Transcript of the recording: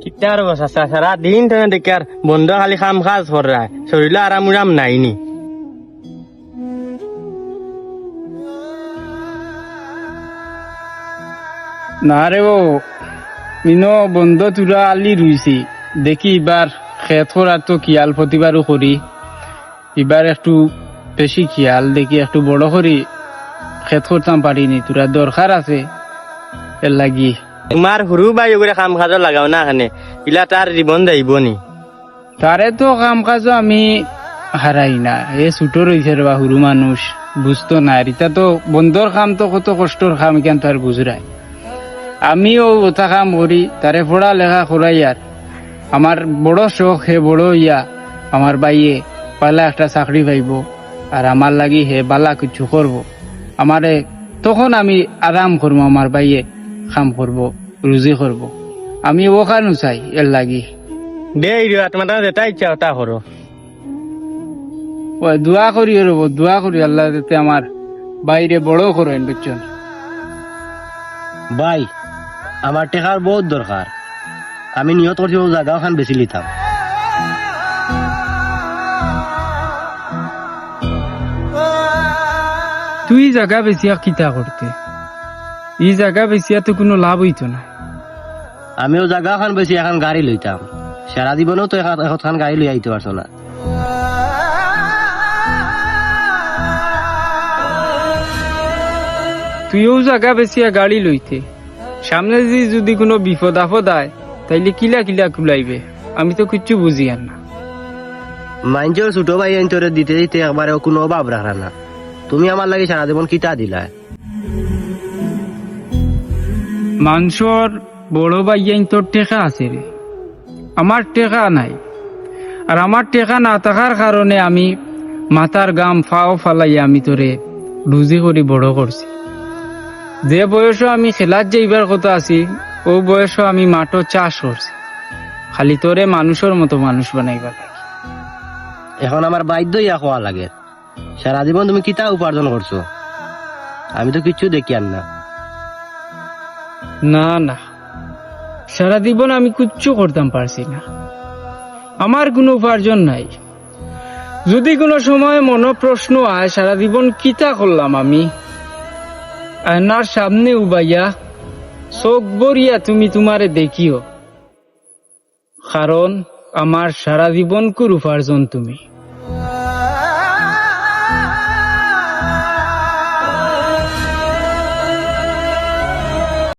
কিতা আর চাচা সারা দিন তুমি দেখি আর বন্ধ খালি কাম কাজ করা শরীরে আরাম উরাম নাইনি। না রে ও ইনো বন্ধ তুরা আলি রুইছি দেখি এবার খেত করার তো খেয়াল প্রতিবারও করি, এবার একটু বেশি খেয়াল দেখি একটু বড় করি খেত করতাম পারিনি, তোরা দরকার আছে এর লাগি। তোমার সরু বাই করে কাম কাজ লাগাও না এখানে ইলা তার জীবন যাইব নি। তারে তো কাম কাজও আমি হারাই না, এ ছুটো রয়েছে রে বা সরু মানুষ বুঝতো না, এটা তো বন্ধর কাম তো কত কষ্টর কাম কেন তার বুঝরাই। আমিও ওটা কাম করি তারে পড়া লেখা করাই, আর আমার বড় শখ হে বড় ইয়া আমার বাইয়ে পালা একটা চাকরি পাইব আর আমার লাগি হে বালা কিছু করব, আমারে তখন আমি আরাম করবো, আমার বাইয়ে কাম করব রুজি করব, আমি ওখানে চাই এর লাগি। দে তোমার যেটা ইচ্ছা ওটা করো। ও দোয়া করি রব, দোয়া করি আল্লাহ যাতে আমার বাইরে বড় করেন বুঝছেন। ভাই আমার টেকার বহুত দরকার, আমি নিয়ত করছি ও জায়গা খান বেশি লিতাম। তুই জায়গা বেশিয়া কিতা করতে, এই জায়গা বেশিয়া তো কোনো লাভ হইতো না। আমিও জায়গা খান বেশি এখন গাড়ি লইতাম, সারা জীবনেও তো এখন গাড়ি লই আইতে পারছো না। তুইও জায়গা বেশিয়া গাড়ি লইতে, সামনে যদি কোনো বিপদ আপদ আয় তাইলে কিলা কিলা কুলাইবে, আমি তো কিচ্ছু বুঝি আর না। মাইনজোর ছোট ভাই আইন তোরে দিতে দিতে একবারে কোনো অভাব রাখা না, তুমি আমার লাগে সারা জীবন কিতা দিলা। মানুষের বড় ভাইয়াইন তোর টেকা আছে রে, আমার টেকা নাই, আর আমার টেকা না থাকার কারণে আমি মাথার গাম ফাও ফালাইয়া আমি তোরে রুজি করি বড় করছি। যে বয়সও আমি খেলার যাইবার কথা আছি ও বয়সও আমি মাঠও চাষ করছি, খালি তোরে মানুষের মতো মানুষ বানাইবার লাগে। এখন আমার বাধ্য ইয়া হওয়া লাগে, সারা জীবন তুমি কিতা উপার্জন করছো, আমি তো কিচ্ছু দেখি আর না। না না, সারা জীবন আমি কিচ্ছু করতাম পারছি না, আমার কোনো উপার্জন নাই। যদি কোনো সময় মনে প্রশ্ন আয় সারা জীবন কিতা করলাম আমি, আয়নার সামনে উবাইয়া চোখ বরিয়া তুমি তোমারে দেখিও, কারণ আমার সারা জীবন কুর উপার্জন তুমি।